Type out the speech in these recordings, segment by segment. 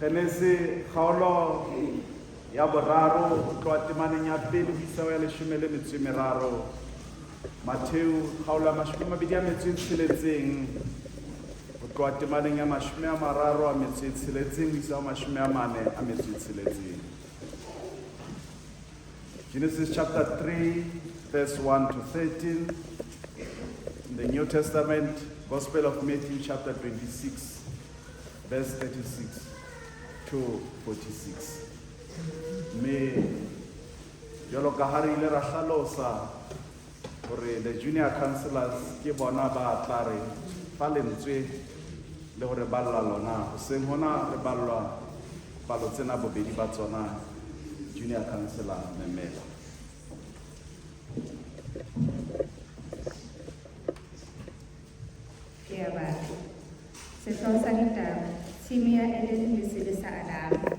Genese kgaolo ya boraro ho tloha temaneng ya pele ho isa ho ya 13. Matheo kgaolo ya 26 ho tloha temaneng ya 36 ho isa ho 46. Genesis chapter 3 verse 1 to 13. In the New Testament, Gospel of Matthew chapter 26 verse 36 to 46. Me jalo ka ha re ile ra hlalosa hore the junior councillors ke bona ba tla re fa lentswe le hore ba lla lona ho seng hona re ballwa palo tsena bobedi ba tsona junior councillor Memela. Kea batho, sehlooho sa ditaba, tshimo ya Eden le sebe sa Adama.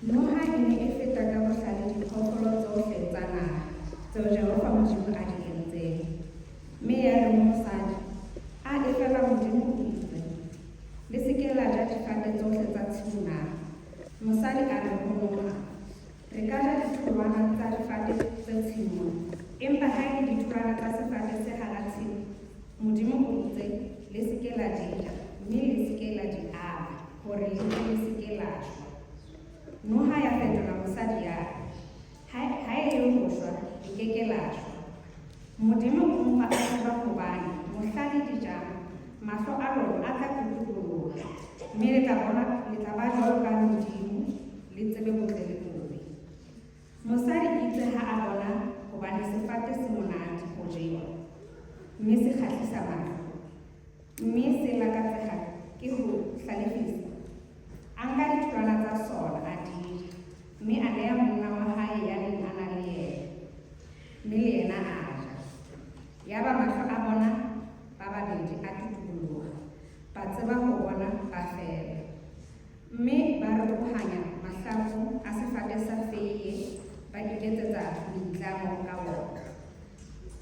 Noha e ne e feta ka bohlale diphoofolo tsohle tsa naha, tseo Jehova Modimo a di entseng. Mme ya re mosadi, a efela Modimo o itse, le se ke la ja difate tsohle tsa tshimo. Mosadi a re ho Noha, re ka ja ditholwana tsa difate tse tshimong, empa ha e ditholwana tsa sefate se hara tshimo, Modimo o itse le se ke la di ja, mme le se ke la di aba, hore le se ke la shwa. Noha ya fetola mosadi ya ha e ho shwa, e ke ke la shwa. Modimo o mo a tseba hobane mohladi dijang, mahlo a lona a tla tutulloha, mme le tla ba jwalo ka Modimo, le tsebe botle le bobe. Mosadi itse ha a bona hobane sefate se monate ho jewa, mme se kgahlisa mahlo, mme se lakatseha ke ho hlalefisa. A nka ditholwana tsa sona a di ja, mme a neha monna wa hae ya neng a na le yena, mme le yena a ja. Yaba mahlo a bona ba babedi a tutulloha, ba tseba ho bona ba fela, mme ba ropohanya mahlaku a sefate sa feiye, ba iketsetsa boitlamo ka ona.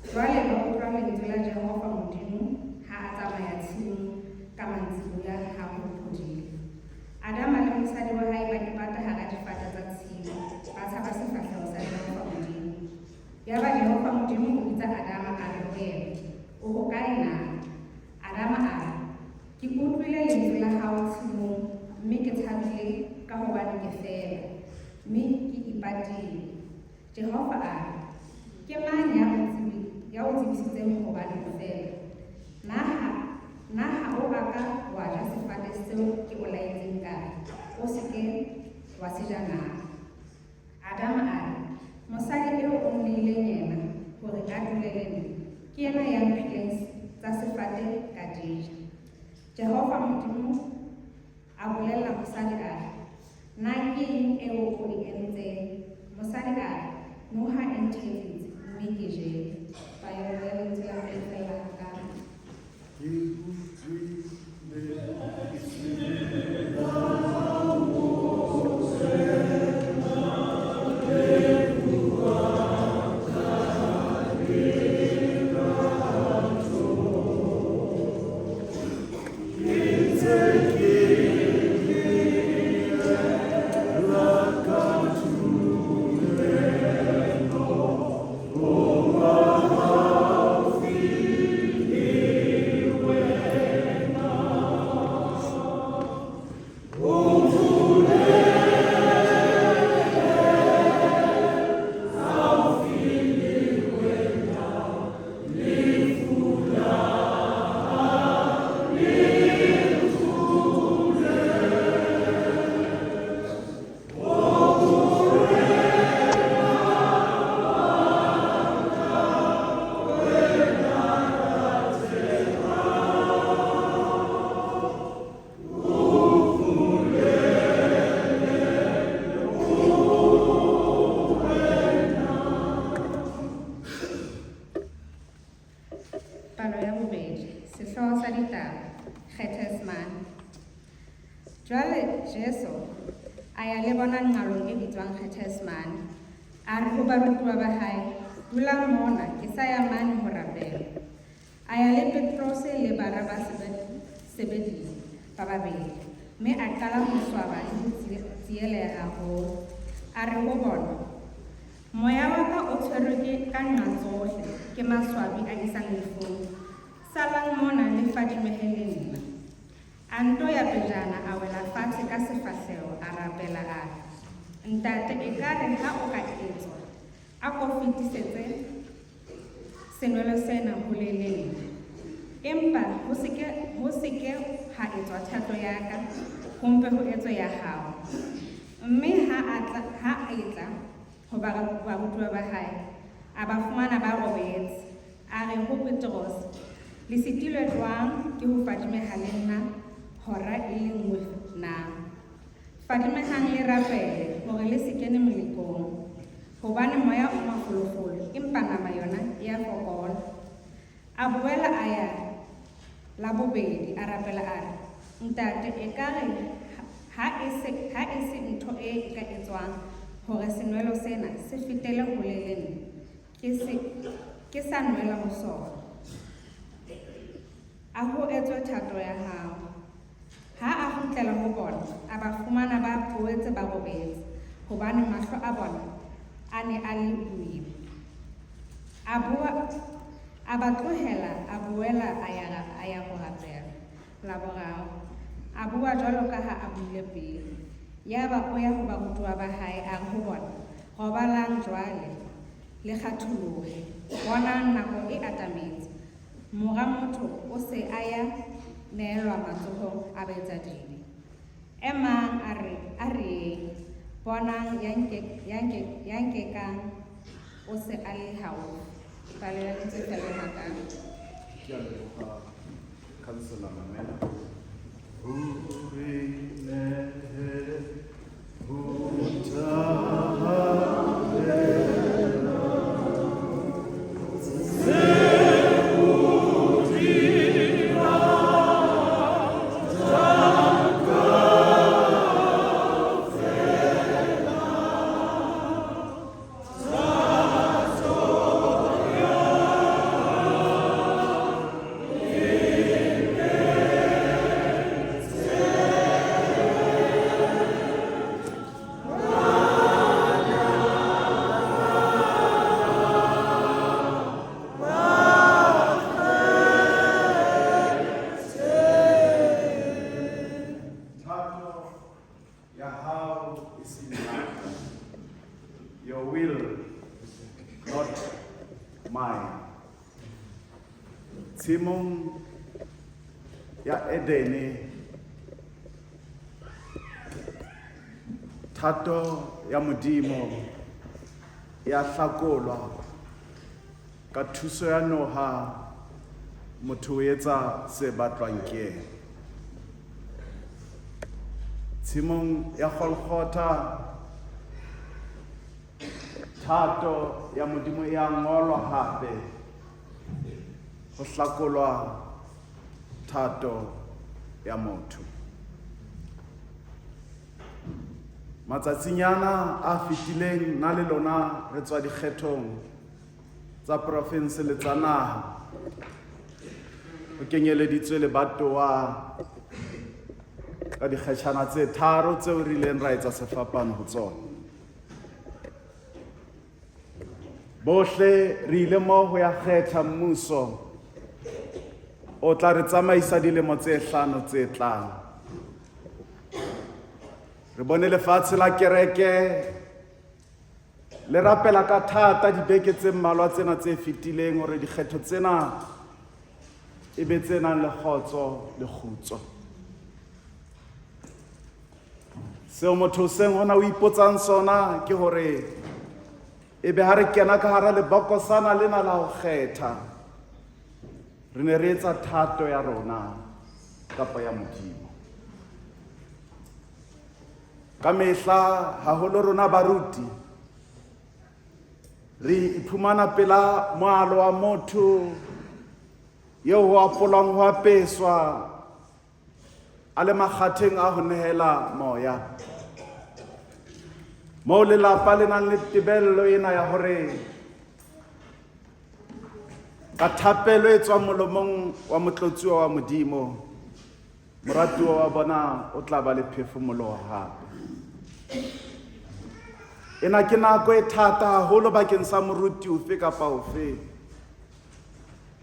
Jwale ba utlwa lentswe la Jehova Modimo ha a tsamaya tshimong ka mantsiboya ha ho phodile. Adama le mosadi wa hae ba ipata hara difate tsa tshimo, ba tshaba sefahleho sa Jehova Modimo. Yaba Jehova Modimo o bitsa Adama a re ho yena, o hokae na? Adama a re, ke utlwile lentswe la hao tshimong, mme ke tshabile ka hobane ke fela, mme ke ipatile. Jehova a re, ke mang ya o tsebisitseng hobane o fela? Naha o aka wa ja sefate seo ke o laetseng kae, o se ke wa se ja na? Adama a re, mosadi eo o nnileng yena hore a dule le nna, ke yena ya mphileng tsa sefate ka di ja. Jehova Modimo a bolella mosadi a re, na ke eng eo o e entseng? Mosadi a re, Noha e nthefetse, mme ke jele. Ba yona ya lentswe la pele fela hakana. Jwale Jesu a ya le bona nqalong e bitswang Gethsemane, a re ho barutwa ba hae, dulang mona ke sa ya mane ho rapela. A ya le Petrose le Baraba sebedile ba babedi, mme a qala ho swaba le ho tsieleha haholo. A re ho bona, moya wa ka o tshwerwe ke ka nqa tsohle ke maswabi a isang lefung. Salang mona le fadimehe le nna. A nto ya pejana a wela fatshe ka sefahleho a rapela a re, ntate ekare ha o ka etswa, a ko fetisetse senwelo sena ho le leng. Empa ho seke ha etswa thato ya ka, ho mpe ho etswe ya hao. Mme ha a etla ho barutuwa ba hae, a ba fumana ba robetse, a re ho Petros, le sitilwe jwang ke ho fadimeha le nna hora e le nngwe na? Fadimehang le rapele hore le se kene molekong, hobane moya o mafolofolo empa nama yona e a fokola. A boela a ya la bobedi a rapela a re, ntate ekare ha e se ntho e ka etswang hore senwelo sena se fetele ho le leng, ke sa nwela ho sona. A ho etswe thato ya hao. Ha a kgutlela ho bona, a ba fumana ba boetse ba robetse, hobane mahlo a bona a ne a le boima. A ba tlohela, a boela a ya ho rapela. La boraro, a bua jwalo ka ha a buile pele. Ya ba o ya ho barutuwa ba hae a re ho bona, robalang jwale le kgatholohe, bonang nako e atametse. Mora motho o se a ya neelwa matsohong a baetsadili. E mang a re bonang ya nkekang o se a le haufi. Palela le tse felohakang. Ke a leboha Councillor Mamela. Your will, not mine. Tshimong ya Edene, thato ya Modimo ya hlakolwa ka thuso ya Noha, motho o etsa se batlwang ke yena. Tshimong ya Golgotha, thato ya Modimo ya ngolwa hape ho hlakolwa thato ya motho. Matsatsinyana a fetileng na le lona re tswa dikgethong tsa province le tsa naha, ho kenyeleditswe lebatowa ka dikgetjhana tse tharo tseo re ileng ra etsa sefapano ho tsona. Bohle re ile mo ho ya kgetha mmuso o tla re tsamaisa dilemo tse 5 tse tlang. Re bone lefatshe la kereke le rapela ka thata dibeke tse mmalwa tsena tse fetileng hore dikgetho tsena e be tse nang le kgotso le kgutso. Seo motho seng hona o ipotsang sona ke hore ebe ha re kena ka hara lebokosana lena la ho kgetha, re ne re etsa thato ya rona kapa ya Modimo. Ka mehla haholo rona baruti re iphumana pela moalo wa motho eo ho apolwang ho apeswa a le makgatheng a ho nehela moya, moo lelapa le nang le tebello ena ya hore ka thapelo e tswang molomong wa motlotsuwa wa Modimo moratuwa wa bona o tla ba le phefumoloho hape. Ena ke nako e thata haholo bakeng sa moruti ofe kapa ofe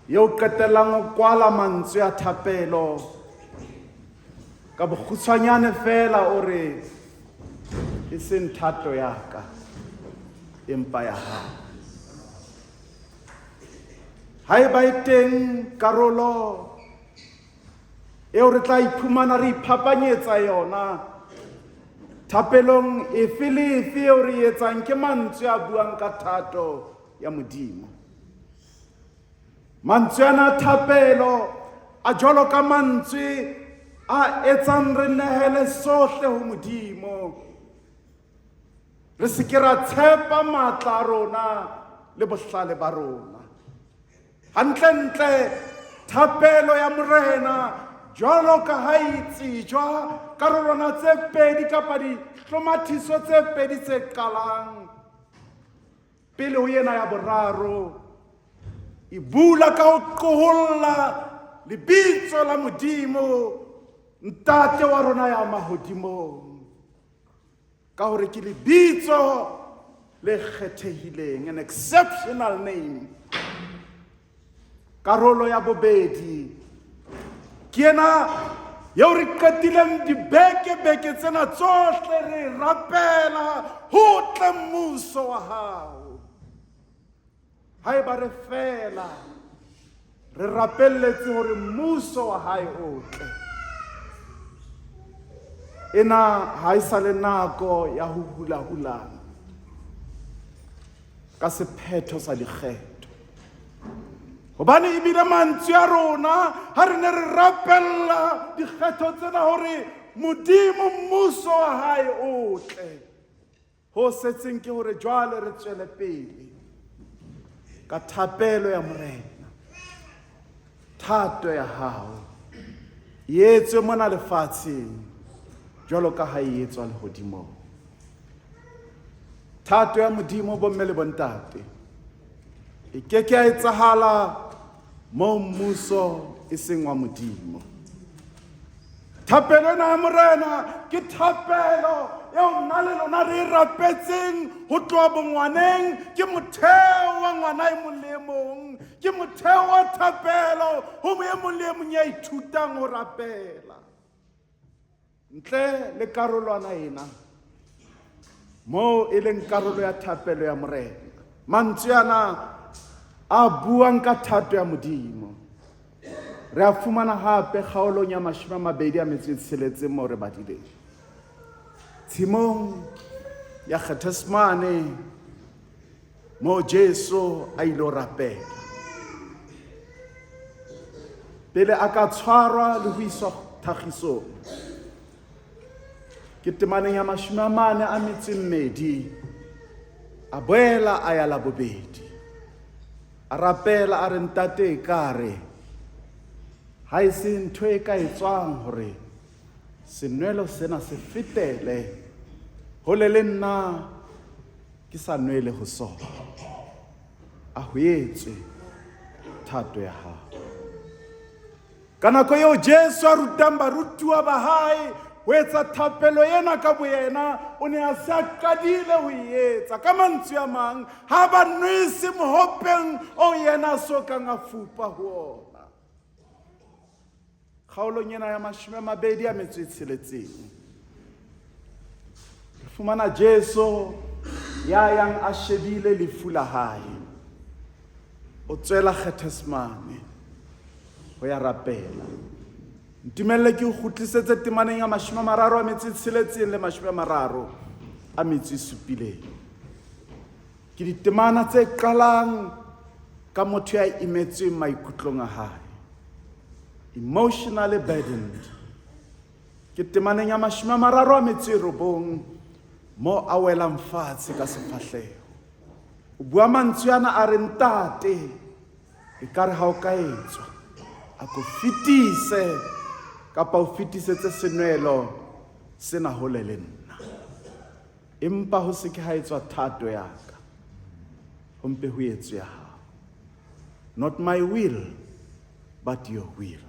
eo qetellang ho kwala mantswe a thapelo ka bokgutshwanyane fela o re e seng thato ya ka empa ya hao. Haeba e teng karolo eo re tla iphumana re iphapanyetsa yona thapelong efe le efe eo re etsang ke mantswe a buang ka thato ya Modimo. Mantswe ana thapelo a jwalo ka mantswe a etsang re nehele sohle ho Modimo, re se ke ra tshepa matla a rona le bohlale ba rona. Hantlentle thapelo ya morena jwalo ka ha e tsejwa karolwana tse pedi kapa dihlomathiso tse pedi tse qalang pele ho yena ya boraro, e bula ka ho qoholla lebitso la Modimo, ntate wa rona ya mahodimong, ka hore ke lebitso le kgethehileng, an exceptional name. Karolo ya bobedi ke ena yeo re qatileng dibeke tsena tsohle re rapela ho tle mmuso wa hao. Haeba re fela re rapelletse hore mmuso wa hae o tle, ena ha e sa le nako ya ho hulahulana ka sephetho sa dikgetho. Hobane ebile mantswe a rona ha re ne re rapella dikgetho tsena hore Modimo mmuso wa hae o tle, ho setseng ke hore jwale re tswele pele ka thapelo ya morena. Thato ya hao e etswe mona lefatsheng jwalo ka ha e etswa lehodimong. Thato ya Modimo bomme le bontate e keke a etsahala mo mmuso e seng wa Modimo. Thapelo ena ya morena ke thapelo eo nna le lona re rapetseng ho tloha bongwaneng, ke motheo wa ngwana e mong le mong, ke motheo wa thapelo ho mo e mong le mong ya ithutang ho rapela. Ntle le karolwana ena mo e leng karolo ya thapelo ya morena, mantswe ana a buang ka thato ya Modimo, re a fumana hape kgaolong ya 26 moo re badileng. Tshimong ya Gethsemane moo Jesu a ilo rapela pele a ka tshwarwa le ho iswa thagisong. Ke temaneng ya 42 a boela a ya la bobedi, a rapela a re ntate e kare ha e se ntho e ka etswang hore senwelo sena se fetele hole le nna ke sa nwele ho sona, a ho etswe thato ya hao. Ka nako eo Jesu a rutang barutiwa ba hae ho etsa thapelo ena ka boyena, o ne a sa qadile ho etsa. Ka mantswe a mang, ha ba nwese mohopeng o yena a sokang a fupa ho ona. Kgaolong ena ya 26 re fumana Jesu ya yang a shebile lefu la hae, o tswela Gethsemane ho ya rapela. Ntumelle ke o kgutlisetse temaneng ya 36 le 37. Ke ditemana tse qalang ka motho ya imetsweng maikutlong a hae, emotionally burdened. Ke temaneng ya 39 mo a welang fatshe ka sefahleho. O bua mantswe ana a re ntate e kare ha o ka etswa a ko fitise kapa o fitisetse senwelo sena hole le nna, empa ho se ke ha etswa thato ya ka, ho mpe ho etswe ya hao. Not my will but your will.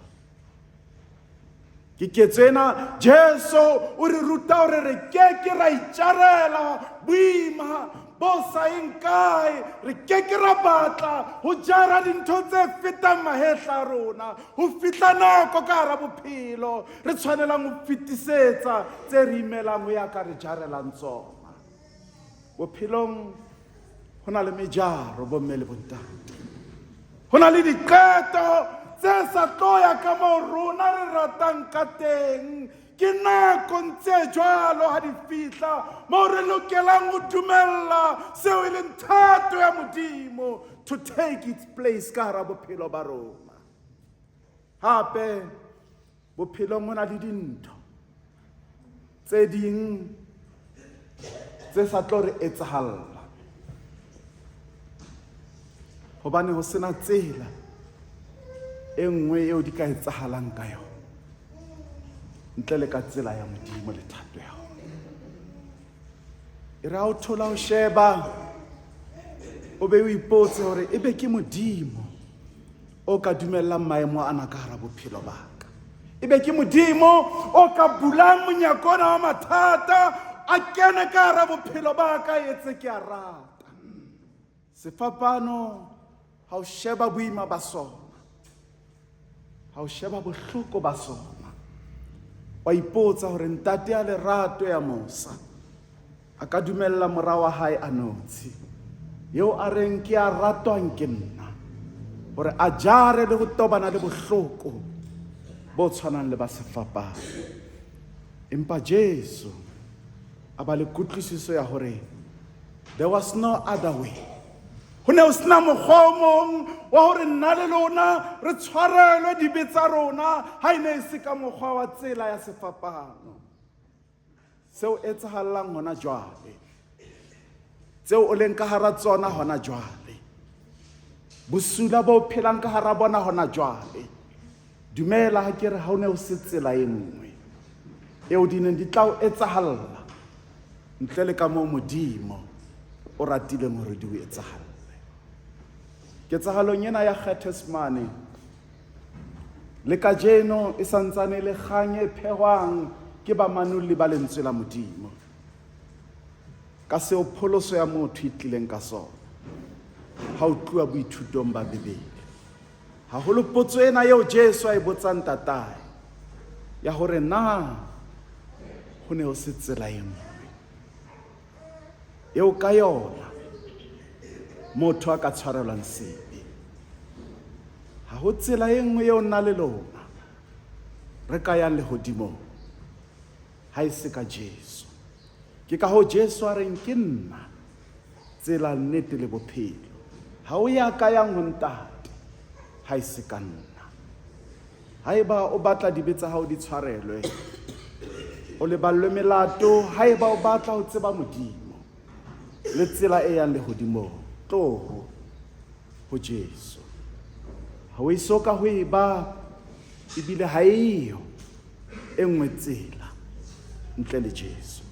Ke ketsena Jesu o re ruta hore re ke ra itjarela boima bo sa eng kae, re ke ra batla ho jara dintho tse fetang mahetla a rona, ho fihla nako ka hara bophelo re tshwanelang ho fetisetsa tse re imelang ho ya ka re jarelang tsona. Bophelong ho na le mejaro bomme le bontate, ho na le diqeto tse sa tlo ya ka moo rona re ratang ka teng. Ke nako tse jwalo ha di fihla moo re lokelang ho dumella seo e leng thato ya Modimo to take its place ka hara bophelo ba rona. Hape bophelong ho na le dintho tse ding tse sa tlo re etsahalla, hobane ho sena tsela e nngwe eo di ka etsahalang ka yona ntle le ka tsela ya Modimo le thato ya hao. E re ha o thola ho sheba o be o ipotse hore ebe ke Modimo o ka dumellang maemo ana ka hara bophelo ba ka, ebe ke Modimo o ka bulang monyako ona wa mathata a kene ka hara bophelo ba ka, etse ke a rata. Sefapano ha o sheba boima ba sona, ha o sheba bohloko ba sona, wa ipotsa hore ntate ya lerato ya mosa a ka dumella mora wa hae a notshi eo a reng ke a ratwang ke nna, hore a jare le ho tobana le bohloko bo tshwanang le ba sefapano. Empa Jesu a ba le kutlwisiso ya hore there was no other way. Ho ne ho sena mokgwa o mong wa hore nna le lona re tshwarelwe dibe tsa rona ha e ne e se ka mokgwa wa tsela ya sefapano. Seo etsahallang hona jwale, tseo o leng ka hara tsona hona jwale, bosula bo phelang ka hara bona hona jwale, dumela ha ke re ha o ne o se tsela e nngwe eo di neng di tla o etsahalla ntle le ka moo Modimo o ratileng hore di o etsahalla. Ketsahalong ena ya Gethsemane le kajeno e santsane le kgang e phehwang ke bamanolli ba lentswe la Modimo ka seo pholoso ya motho e tlileng ka sona ha o tluwa boithutong ba Bebele. Haholo potso ena eo Jesu a e botsang tatae ya hore na ho ne ho se tsela e nngwe eo ka yona motho a ka tshwarelwang sebe. Ha ho tsela e nngwe eo nna le lona re ka yang lehodimong ha e se ka Jesu. Ke ka hoo Jesu a reng ke nna tsela, nnete le bophelo, ha o ya ka yang ho ntate ha e se ka nna. Haeba o batla dibe tsa hao di tshwarelwe, o leballwe melato, haeba o batla ho tseba Modimo le tsela e yang lehodimong, tloho ho Jesu. Ha o isoka ho e ba, ebile ha eyo e nngwe tsela ntle le Jesu.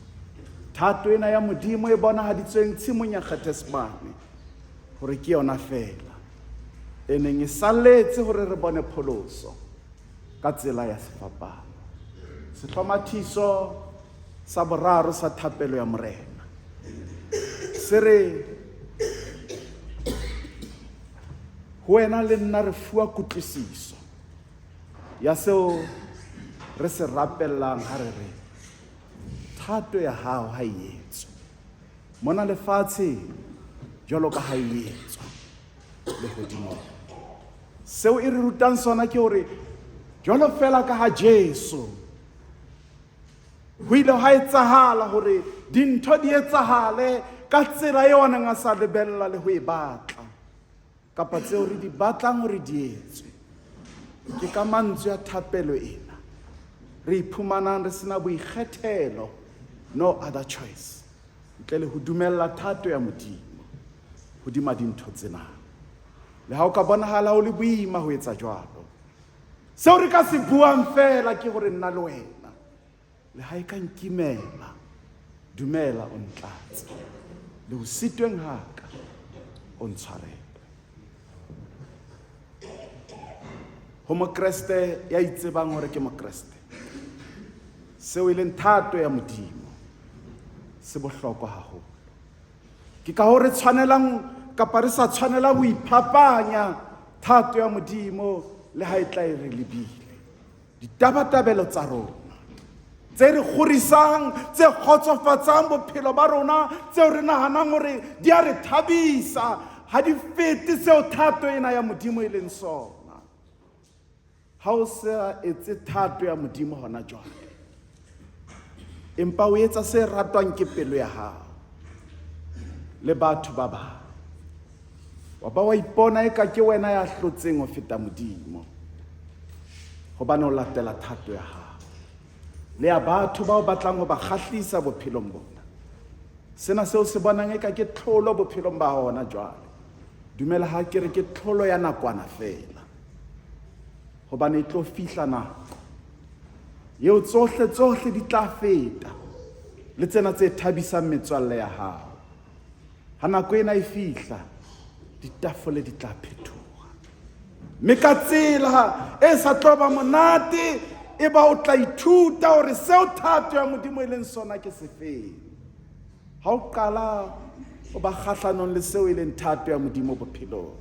Thato ena ya Modimo e bonahaditsweng tshimong ya Gethsemane hore ke yona fela e neng e saletse hore re bone pholoso ka tsela ya sefapano. Sehlomathiso sa boraro sa thapelo ya morena se re ho wena le nna re fuwa kutlwisiso ya seo re se rapellang ha re re thato ya hao ha e etswe mona lefatshe jwalo ka ha e etswa lehodimong. Seo e re rutang sona ke hore jwalo fela ka ha Jesu ho ile ha etsahala hore dintho di etsahale ka tsela eo a neng a sa lebella le ho e batla, kapa tseo re di batlang hore di etswe. Ke ka mantswe ya thapelo ena re iphumanang re sena boikgethelo, no other choice, ntle le ho dumella thato ya Modimo hodima dintho tsena. Le ha o ka bonahala o le boima ho etsa jwalo, seo re ka se buang fela ke hore nna le wena, le ha e ka nkimela, dumela o ntlatse, le ho sitweng haka o ntshwarele. Ho mokreste ya itsebang hore ke mokreste, seo e leng thato ya Modimo se bohlokwa haholo. Ke ka hoo re tshwanelang kapa re sa tshwanelang ho iphapanya thato ya Modimo le ha e tla e re lebile. Ditabatabelo tsa rona tse re kgorisang, tse kgotsofatsang bophelo ba rona, tseo re nahanang hore di a re thabisa, ha di fete seo thato ena ya Modimo e leng sona. Ha o sa etse thato ya Modimo hona jwale, empa o etsa se ratwang ke pelo ya hao le batho ba bang, wa ba wa ipona eka ke wena ya hlotseng ho feta Modimo, hobane o latela thato ya hao le ya batho ba o batlang ho ba kgahlisa bophelong bona. Sena seo se bonang eka ke tlholo bophelong ba hona jwale. Dumela ha ke re ke tlholo ya nakwana fela, hobane e tlo fihla nako eo tsohle di tla feta, le tsena tse thabisang metswalle ya hao. Ha nako ena e fihla, ditafole di tla phethoha, mme ka tsela e sa tlo ba monate, e ba o tla ithuta hore seo thato ya Modimo e leng sona ke sefeng. Ha o qala o ba kgahlanong le seo e leng thato ya Modimo bophelong,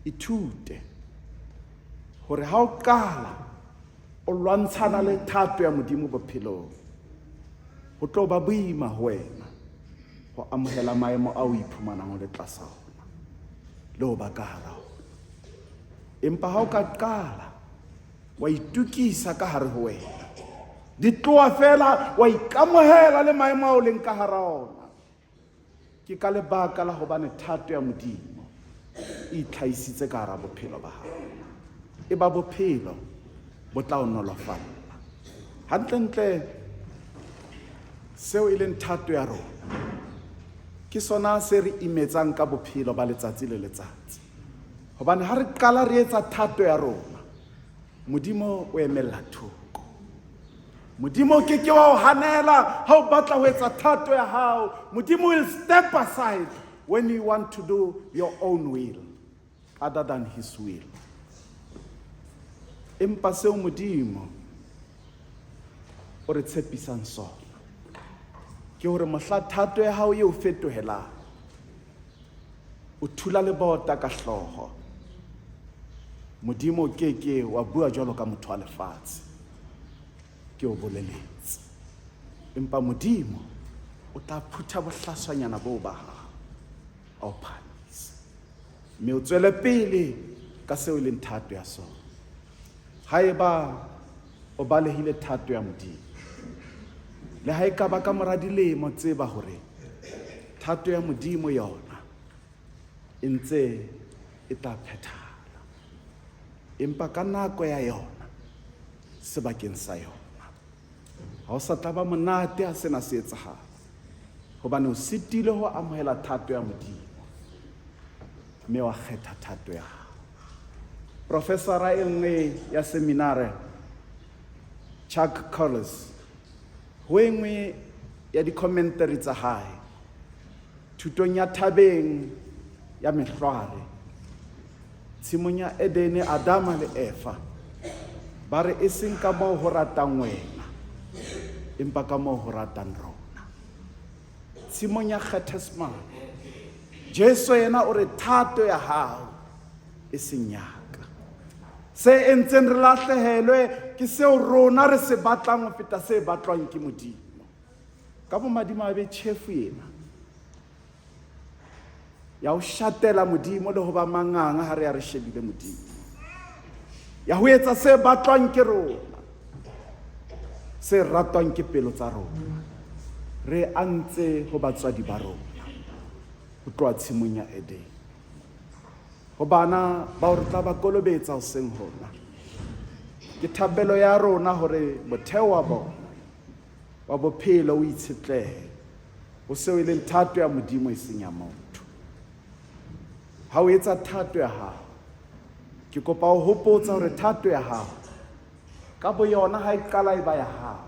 ithute hore ha o qala o lwantshana le thato ya Modimo bophelong, ho tlo ba boima ho wena ho amohela maemo a o iphumanang o le tlasa ona le ho ba ka hara ona. Empa ha o ka qala wa itukisa ka hare ho wena, di tloa fela wa ikamohela le maemo a o leng ka hara ona, ke ka lebaka la hobane thato ya Modimo e itlhahisitse ka hara bophelo ba hao, e ba bophelo bo tla o nolofalla. Hantlentle seo e leng thato ya rona ke sona se re imetsang ka bophelo ba letsatsi le letsatsi, hobane ha re qala re etsa thato ya rona, Modimo o emella thoko. Modimo ke wa o hanela ha o batla ho etsa thato ya hao. Modimo will step aside when you want to do your own will other than his will. Empa seo Modimo o re tshepisang sona ke hore mohla thato ya hao e o fetohelang, o thula le bota ka hloho, Modimo ke wa bua jwalo ka motho wa lefatshe, ke o boleletse. Empa Modimo o tla phutha bohlaswanyana bo ba hao, a o phamise, mme o tswele pele ka seo e leng thato ya sona. Haeba o balehile thato ya Modimo, le ha e ka ba ka mora dilemo, tseba hore thato ya Modimo yona e ntse e tla phethahala, empa ka nako ya yona, sebakeng sa yona. Ha o sa tla ba monate ha sena se etsahala, hobane o sitile ho amohela thato ya Modimo, mme wa kgetha thato ya hao. Profesora e nngwe ya seminare, Chuck Collis, ho e nngwe ya di-commentary tsa hae thutong ya thabeng ya mehlware, tshimong ya Edene, Adama le Eva ba re e seng ka moo ho ratang wena, empa ka moo ho ratang rona. Tshimong ya Gethsemane, Jesu yena o re thato ya hao e seng ya ka. Se entseng re lahlehelwe ke seo rona re se batlang ho feta se batlwang ke Modimo. Ka bomadimabe tjhefu ena ya ho shatela Modimo le ho ba manganga ha re ya re shebile Modimo, ya ho etsa se batlwang ke rona, se ratwang ke pelo tsa rona, re antse ho batswadi ba rona ho tloha tshimong ya Edene, ho bana ba ho re tla ba kolobetsa hoseng hona. Ke thabelo ya rona hore motheo wa bona wa bophelo o itshetlehe ho seo e leng thato ya Modimo e seng ya motho. Ha o etsa thato ya hao, ke kopa ho hopotsa hore thato ya hao ka bo yona ha e qala e ba ya hao,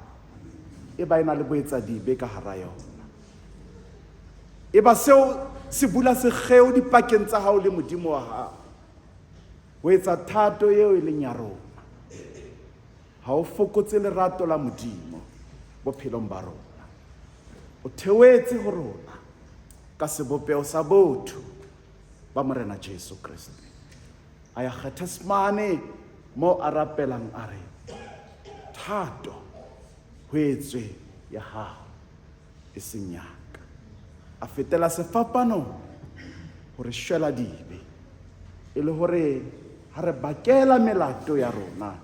e ba ena le boetsadibe ka hara yona, e ba seo se bula sekgeo dipakeng tsa hao le Modimo wa hao, ho etsa thato eo e leng ya rona. Ha ha o fokotse lerato la Modimo bophelong ba rona. O theoetse ho rona ka sebopeo sa botho ba Morena Jesu Kriste. A ya kgathasmane mo a rapelang a re, Thato ho etswe ya hao e seng ya ka. A fetela sefapano hore shwela dibe, e le hore ha re bakela melato ya rona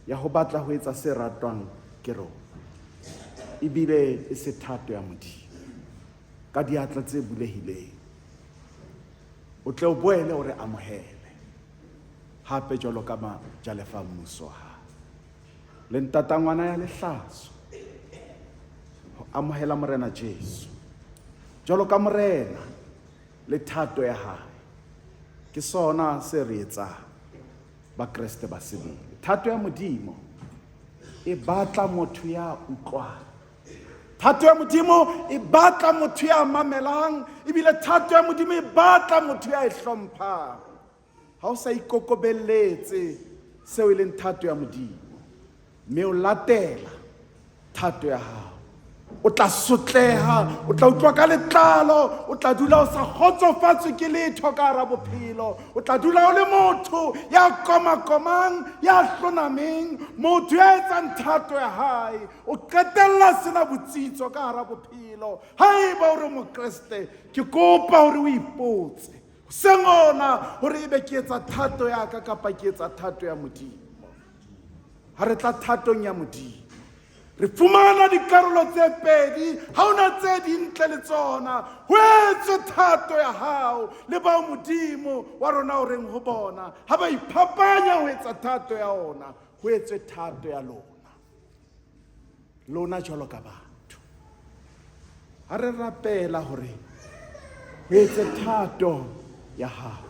ya ho batla ho etsa se ratwang ke rona, ebile e se thato ya Modimo ka diatla tse bulehileng. O tle o boele o re amohele hape jwalo ka majalefa mmuso wa hao, le ntatangwana ya lehlaso ho amohela Morena Jesu jwalo ka morena le thato ya hae. Ke sona se re etsang ba Kreste ba sebele. Thato ya Modimo e batla motho ya utlwang. Thato ya Modimo e batla motho ya mamelang, ebile thato ya Modimo e batla motho ya e hlomphang. Ha o sa ikokobelletse seo e leng thato ya Modimo, mme o latela thato ya hao, o tla sotleha, o tla utlwa ka letlalo, o tla dula o sa kgotsofatswe ke letho ka hara bophelo, o tla dula o le motho ya komakomang, ya hlonameng, motho ya etsang thato ya hae. O qetella sena botsitso ka hara bophelo. Haeba o re Mokreste, ke kopa hore o ipotse sengona hore ebe ke etsa thato ya ka kapa ke etsa thato ya Modimo. Ha re tla thatong ya Modimo, re fumana dikarolo tse pedi, ha ona tse dintle le tsona. Ho etswe thato ya hao le bao Modimo wa rona o reng ho bona ha ba iphapanya ho etsa thato ya ona. Ho etswe thato ya lona jwalo ka batho. Ha re rapela hore ho etse thato ya hao,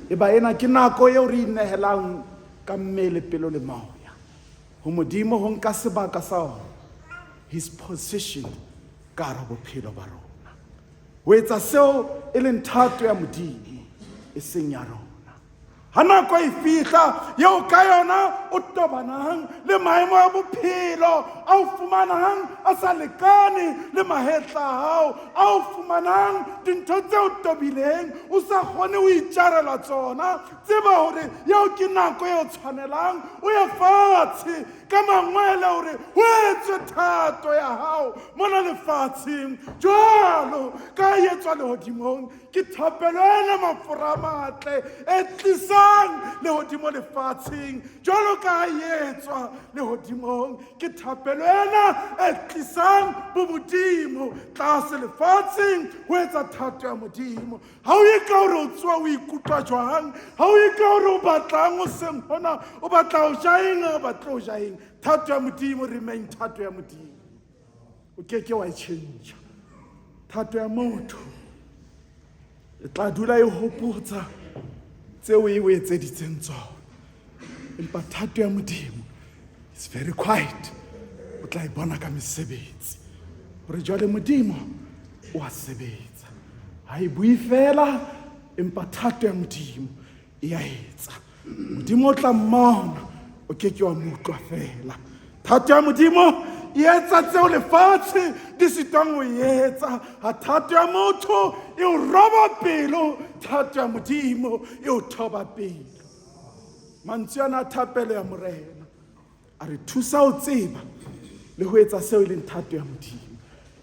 eba ena ke nako eo re inehelang ka mmele, pelo le moya ho Modimo, ho nka sebaka sa ona, his position ka hara bophelo ba rona, ho etsa seo e leng thato ya Modimo e seng ya rona. Ha nako e fihla eo ka yona o tobanang le maemo a bophelo a o fumanang a sa lekane le mahetla a hao, a o fumanang dintho tseo tobileng o sa kgone ho itjarela tsona, tseba hore eo ke nako eo tshwanelang o ye fatshe ka mangwele hore ho etswe thato ya hao mona lefatsheng jwalo ka e etswa lehodimong. Ke thapelo ena mafura a matle e tlisang lehodimo lefatsheng jwalo ka e etswa lehodimong. Ke thapelo ena e tlisang bomodimo tlase lefatsheng ho etsa thato ya Modimo. Ha o ye ka hore o tswa o ikutlwa jwang, ha o ye ka hore o batlang o seng hona, o batla ho ja eng, o batla ho ja eng, thato ya Modimo remain thato ya Modimo. O keke wa e change. Thato ya motho e tla dula e hopotsa tseo e o etseditseng tsona, empa thato ya Modimo is very quiet. O tla e bona ka mesebetsi hore jwale Modimo o a sebetsa. Ha e bue fela, empa thato ya Modimo e a etsa. Modimo o tla mmona, o keke wa mo utlwa fela. Thato ya Modimo e etsa tseo lefatshe di sitwang ho etsa. Ha thato ya motho e o roba pelo, thato ya Modimo e o thoba pelo. Mantswe ana a thapelo ya morena a re thusa ho tseba le ho etsa seo e leng thato ya Modimo.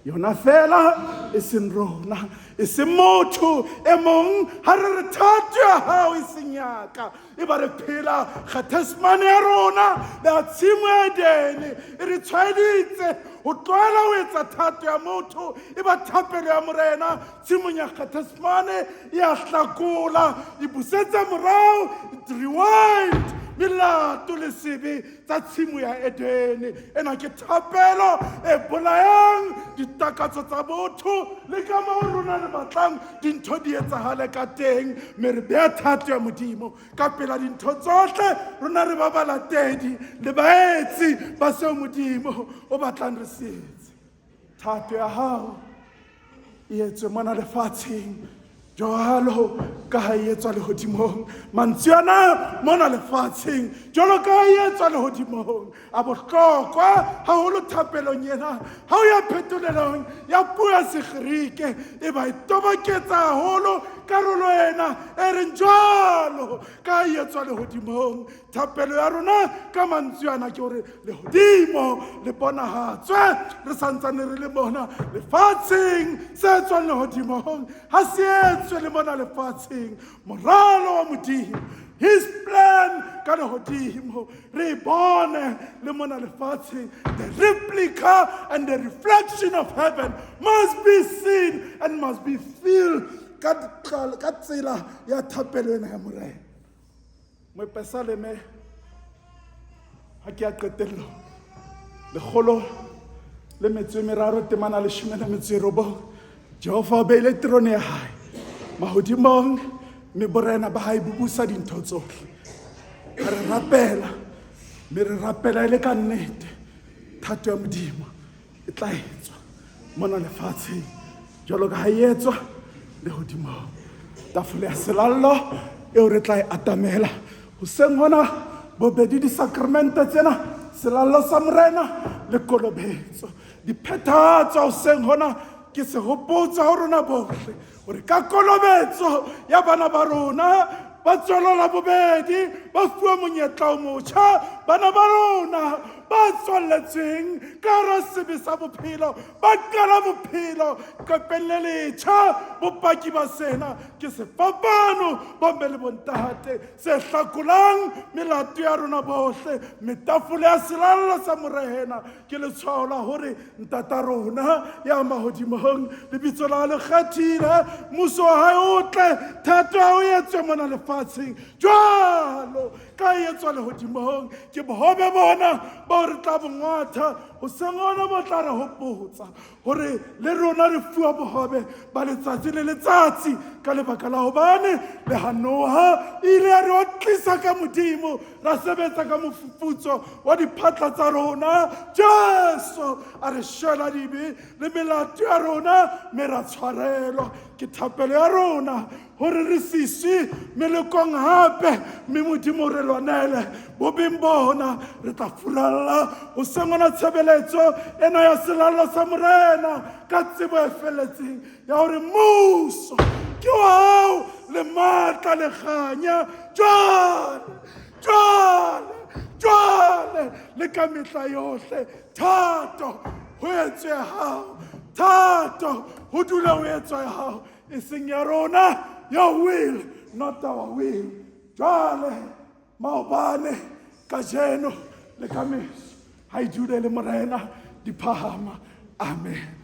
Yona fela e seng rona, e seng motho e mong. Ha re re thato ya hao e seng ya ka, e ba re phela kgathasmane ya rona le a tshimo ya Edene e re tshwaeditse ho tlwaela ho etsa thato ya motho, e ba thapelo ya morena. Tshimong ya kgathasmane e a hlakola, e busetsa morao, it rewind melato le sebe tsa tshimo ya Edene. Ena ke thapelo e bolayang ditakatso tsa botho le ka moo rona re batlang dintho di etsahale ka teng. Me re beha thato ya Modimo ka pela dintho tsohle, rona re ba balatedi le baetsi ba seo Modimo o batlang re se etse. Thato ya hao e etswe mona lefatsheng jwalo ka ha e etswa lehodimong. Mantswe ana mona lefatsheng jwalo ka ha e etswa lehodimong a bohlokwa haholo thapelong ena. Ha o ya phetolelong ya puo ya Segiriki e ba e toboketsa haholo karolo ena e reng jwalo ka ha e etswa lehodimong. Thapelo ya rona ka mantswe ana ke hore lehodimo le bonahatswe re santsane re le mona lefatsheng se etswang lehodimong ha se etswe le mona lefatsheng. Moralo wa Modimo, his plan ka lehodimo re bone le mona lefatsheng. The replica and the reflection of heaven must be seen and must be filled ka tsela ya thapelo ena ya Morena. Moepesaleme ha ke a qetello lekgolo le metso e meraro temana le 19 Jehova o beile trone ya hae mahodimong mme borena ba hae bo busa dintho tsohle. Ha re rapela mme re rapela e le ka nnete thato ya Modimo e tla etswa mona lefatsheng jwalo ka ha e etswa lehodimong. Tafole ya selallo eo re tla e atamela hoseng hona bobedi disakramento tsena, selallo sa Morena le kolobetso. Diphethatswa hoseng hona ke sehopotso ho rona bohle hore ka kolobetso ya bana ba rona ba tswalola bobedi ba fuwa monyetla o motjha. Bana ba rona ba tswalletsweng ka hara sebe sa bophelo ba qala bophelo qepeng le letjha. Bopaki ba sena ke sefapano bomme le bontate se hlakolang melato ya rona bohle. Metafole ya selallo sa Morena ke letshwao la hore ntata rona ya mahodimong lebitso la le kgathile, mmuso wa hae o tle, thato ya hao e etswe mona lefatsheng jwalo ka e etswa lehodimong. Ke bohobe bona bao re tla bongwatha hoseng ona bo tla re hopotsa hore le rona re fuwa bohobe ba letsatsi le letsatsi ka lebaka la hobane le ha Noha ile ya re otlisa ka Modimo ra sebetsa ka mofufutso wa diphatla tsa rona. Jesu a re shwela dibe le melato ya rona mme ra tshwarelwa ke thapelo ya rona hore re siswi melekong hape mme Modimo re lwanele bobeng bona. Re tla furalla hoseng ona tshebeletso ena ya selallo sa Morena ka tsebo e felletseng ya hore mmuso ke wa hao le matla le kganya jwale le ka mehla yohle. Thato ho etswe hao, thato ho dula ho etswe hao, e seng ya rona. Your will, not our will. Jwale maobane kajeno le ka meso ha e dule le Morena di phahama. Amen.